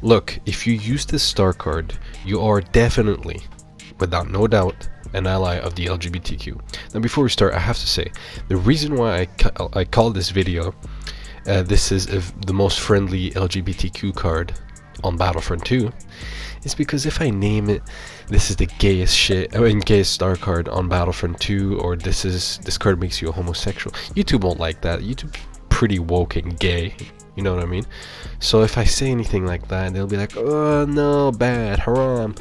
Look, if you use this star card, you are definitely, without no doubt, an ally of the LGBTQ. Now before we start, I have to say, the reason why I call this video, this is the most friendly LGBTQ card on Battlefront 2, is because if I name it, this is the gayest shit, gayest star card on Battlefront 2, or this card makes you a homosexual, YouTube won't like that. YouTube's pretty woke and gay. You know what I mean? So if I say anything like that, they'll be like, oh no, bad, haram.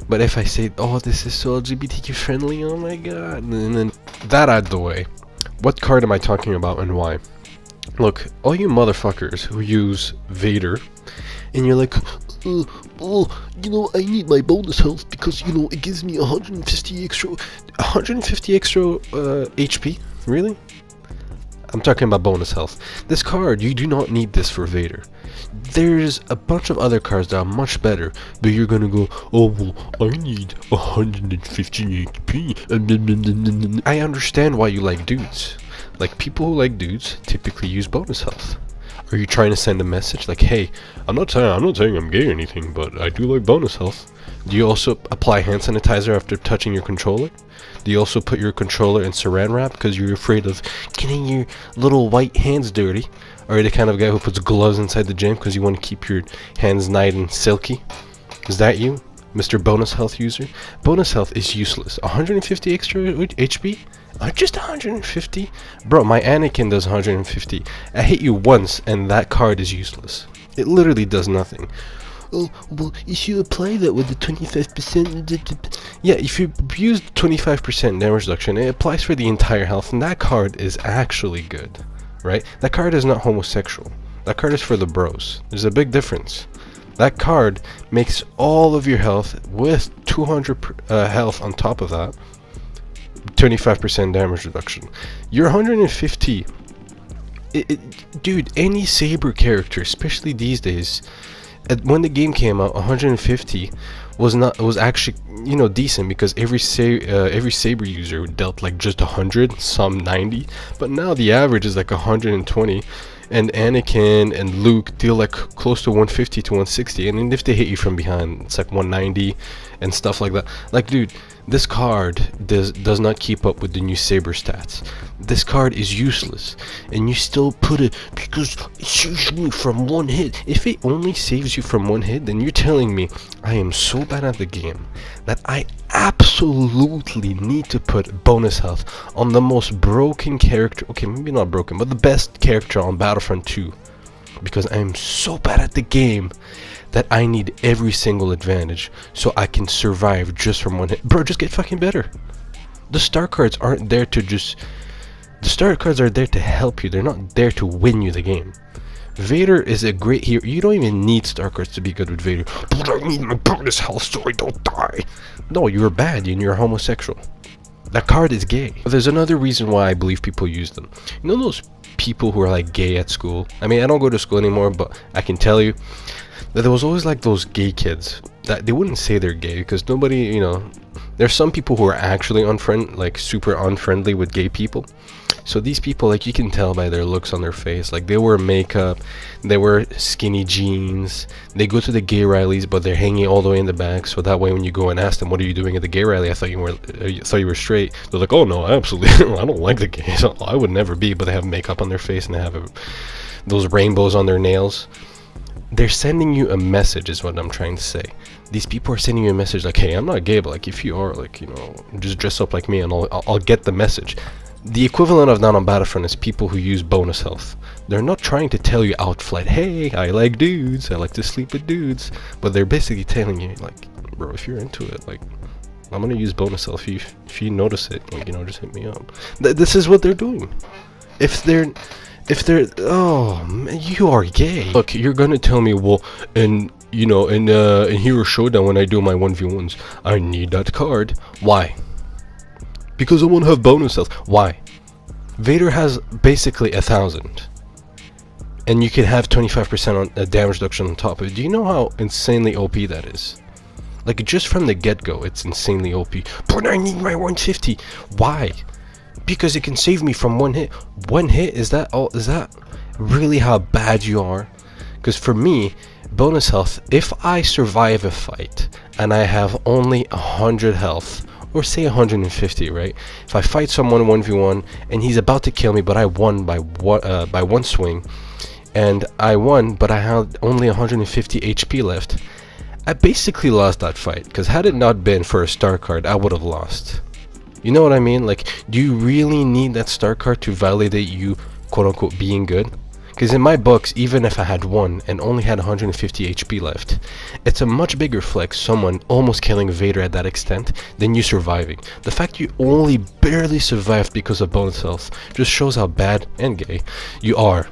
But if I say, oh, this is so LGBTQ friendly, oh my god, and then that out of the way, what card am I talking about and why? Look, all you motherfuckers who use Vader, and you're like, I need my bonus health because, it gives me 150 extra HP? Really? I'm talking about bonus health. This card, you do not need this for Vader. There's a bunch of other cards that are much better, but you're gonna go, oh well, I need 150 HP. I understand why you like dudes. Like, people who like dudes typically use bonus health. Are you trying to send a message like, hey, I'm not saying I'm gay or anything, but I do like bonus health? Do you also apply hand sanitizer after touching your controller? Do you also put your controller in saran wrap because you're afraid of getting your little white hands dirty? Or are you the kind of guy who puts gloves inside the gym because you want to keep your hands nice and silky? Is that you, Mr. Bonus Health user? Bonus health is useless. 150 extra HP? Just 150? Bro, my Anakin does 150. I hit you once and that card is useless. It literally does nothing. Oh, well, you should apply that with the 25%. Yeah, if you use 25% damage reduction, it applies for the entire health, and that card is actually good, right? That card is not homosexual. That card is for the bros. There's a big difference. That card makes all of your health with 200 health on top of that. 25% damage reduction. Your 150. Dude, any Saber character, especially these days, when the game came out, 150 was actually decent because every Saber user dealt like just 100, some 90, but now the average is like 120, and Anakin and Luke deal like close to 150 to 160, and then if they hit you from behind, it's like 190 and stuff like that. Like, dude, this card does not keep up with the new Saber stats. This card is useless, and you still put it because it saves me from one hit. If it only saves you from one hit, then you're telling me I am so bad at the game that I absolutely need to put bonus health on the most broken character. Okay, maybe not broken, but the best character on Battlefront 2, because I am so bad at the game that I need every single advantage so I can survive just from one hit. Bro, just get fucking better. The star cards aren't there to just... The star cards are there to help you. They're not there to win you the game. Vader is a great hero. You don't even need star cards to be good with Vader. But I need my bonus health so I don't die. No, you're bad and you're homosexual. That card is gay. But there's another reason why I believe people use them. You know those people who are like gay at school? I mean, I don't go to school anymore, but I can tell you that there was always like those gay kids that they wouldn't say they're gay because nobody, there's some people who are actually super unfriendly with gay people. So these people, like, you can tell by their looks on their face, like they wear makeup, they wear skinny jeans, they go to the gay rallies but they're hanging all the way in the back, so that way when you go and ask them, what are you doing at the gay rally, I thought you were straight, they're like, oh no, absolutely I don't like the gays, I would never be, but they have makeup on their face and they have those rainbows on their nails. They're sending you a message is what I'm trying to say. These people are sending you a message like, hey, I'm not gay, but like if you are, like, just dress up like me and I'll get the message. The equivalent of that on Battlefront is people who use bonus health. They're not trying to tell you outflat, hey, I like dudes, I like to sleep with dudes, but they're basically telling you, like, bro, if you're into it, like, I'm gonna use bonus health. If you notice it, like, just hit me up. This is what they're doing. If they're, oh man, you are gay. Look, you're gonna tell me, well, in Hero Showdown when I do my 1v1s, I need that card. Why? Because I want to have bonus health. Why? Vader has basically 1,000, and you can have 25% on damage reduction on top of it. Do you know how insanely OP that is? Like, just from the get-go, it's insanely OP. But I need my 150. Why? Because it can save me from one hit. One hit? Is that all? Is that really how bad you are? Because for me, Bonus health, if I survive a fight and I have only 100 health, or say 150, right? If I fight someone 1v1 and he's about to kill me, but I won by one swing, and I won, but I had only 150 HP left, I basically lost that fight, because had it not been for a star card, I would have lost. You know what I mean? Like, do you really need that star card to validate you, quote unquote, being good? Because in my books, even if I had won and only had 150 HP left, it's a much bigger flex someone almost killing Vader at that extent than you surviving. The fact you only barely survived because of bonus health just shows how bad and gay you are.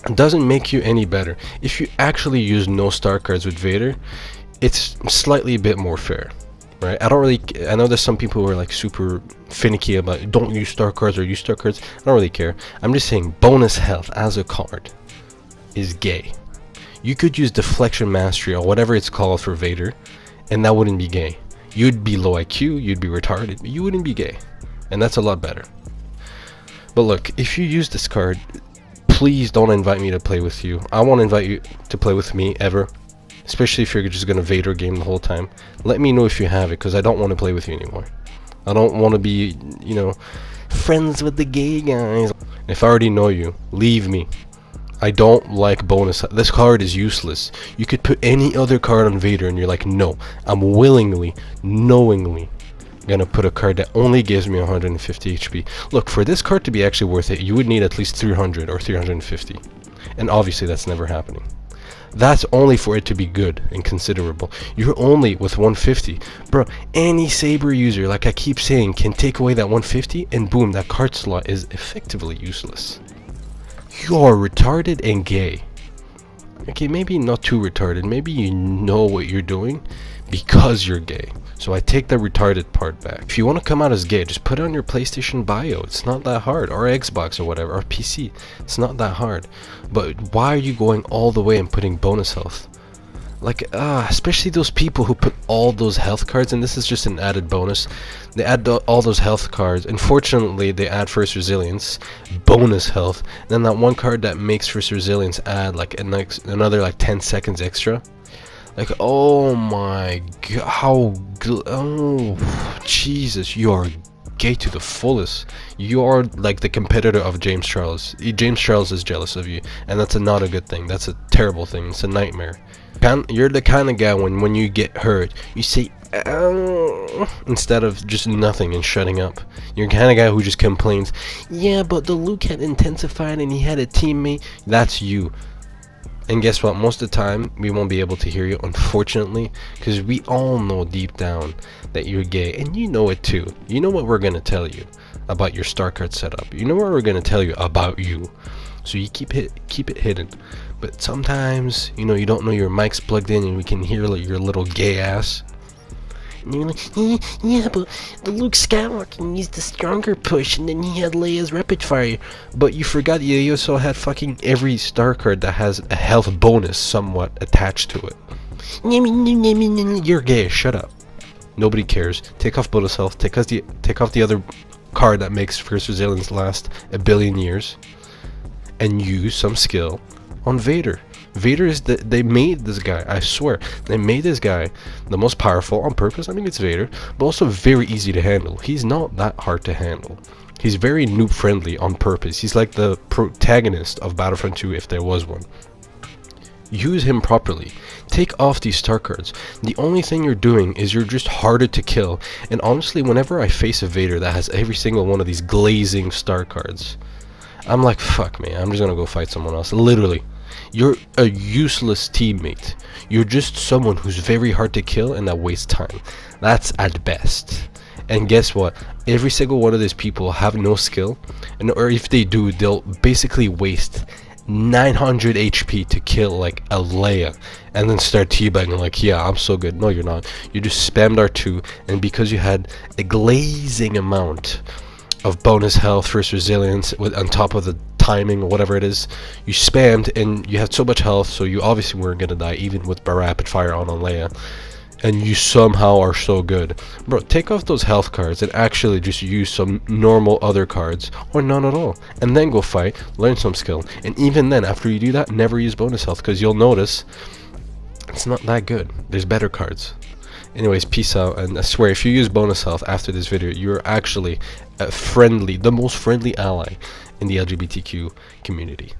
It doesn't make you any better. If you actually use no star cards with Vader, it's slightly a bit more fair. Right? I know there's some people who are like super finicky about don't use star cards or use star cards. I don't really care. I'm just saying bonus health as a card is gay. You could use deflection mastery or whatever it's called for Vader, and that wouldn't be gay. You'd be low IQ, you'd be retarded, but you wouldn't be gay. And that's a lot better. But look, if you use this card, please don't invite me to play with you. I won't invite you to play with me ever. Especially if you're just gonna Vader game the whole time. Let me know if you have it, because I don't want to play with you anymore. I don't want to be, you know, friends with the gay guys. If I already know you, leave me. I don't like bonus. This card is useless. You could put any other card on Vader and you're like, no, I'm willingly, knowingly gonna put a card that only gives me 150 HP. Look, for this card to be actually worth it, you would need at least 300 or 350. And obviously that's never happening. That's only for it to be good and considerable. You're only with 150. Bro, any Saber user, like I keep saying, can take away that 150 and boom, that card slot is effectively useless. You're retarded and gay. Okay, maybe not too retarded. Maybe you know what you're doing because you're gay. So I take the retarded part back. If you want to come out as gay, just put it on your PlayStation bio. It's not that hard. Or Xbox or whatever. Or PC. It's not that hard. But why are you going all the way and putting bonus health? Like, especially those people who put all those health cards, and this is just an added bonus. They add all those health cards. Unfortunately, they add first resilience, bonus health. Then that one card that makes first resilience add like another like 10 seconds extra. Like, oh my god, oh Jesus, you are gay to the fullest. You are like the competitor of James Charles. James Charles is jealous of you, and that's not a good thing. That's a terrible thing. It's a nightmare. You're the kind of guy when you get hurt, you say instead of just nothing and shutting up. You're the kind of guy who just complains, yeah, but the Luke had intensified and he had a teammate. That's you. And guess what? Most of the time, we won't be able to hear you, unfortunately, because we all know deep down that you're gay, and you know it too. You know what we're going to tell you about your Starcard setup. You know what we're going to tell you about you. So you keep it hidden. But sometimes, you know, you don't know your mic's plugged in and we can hear like, your little gay ass. And you're like, yeah, but the Luke Skywalker used the stronger push and then he had Leia's rapid fire. But you forgot you also had fucking every star card that has a health bonus somewhat attached to it. You're gay, shut up. Nobody cares. Take off bonus health, take off the other card that makes first resilience last a billion years, and use some skill on Vader. Vader is they made this guy, I swear, they made this guy the most powerful on purpose. I mean, it's Vader, but also very easy to handle. He's not that hard to handle. He's very noob friendly on purpose. He's like the protagonist of Battlefront 2 if there was one. Use him properly. Take off these star cards. The only thing you're doing is you're just harder to kill. And honestly, whenever I face a Vader that has every single one of these glazing star cards, I'm like, fuck man, I'm just gonna go fight someone else. Literally. You're a useless teammate. You're just someone who's very hard to kill and that wastes time. That's at best. And guess what? Every single one of these people have no skill, or if they do, they'll basically waste 900 HP to kill like a Leia and then start teabagging like, yeah, I'm so good. No, you're not. You just spammed R2, and because you had a glazing amount of bonus health, first resilience, on top of the timing or whatever it is, you spammed and you had so much health, so you obviously weren't gonna die even with rapid fire on Leia, and you somehow are so good. Bro, take off those health cards and actually just use some normal other cards, or none at all, and then go fight, learn some skill. And even then, after you do that, never use bonus health, because you'll notice It's not that good. There's better cards. Anyways, peace out, and I swear, if you use bonus health after this video, you're actually the most friendly ally in the LGBTQ community.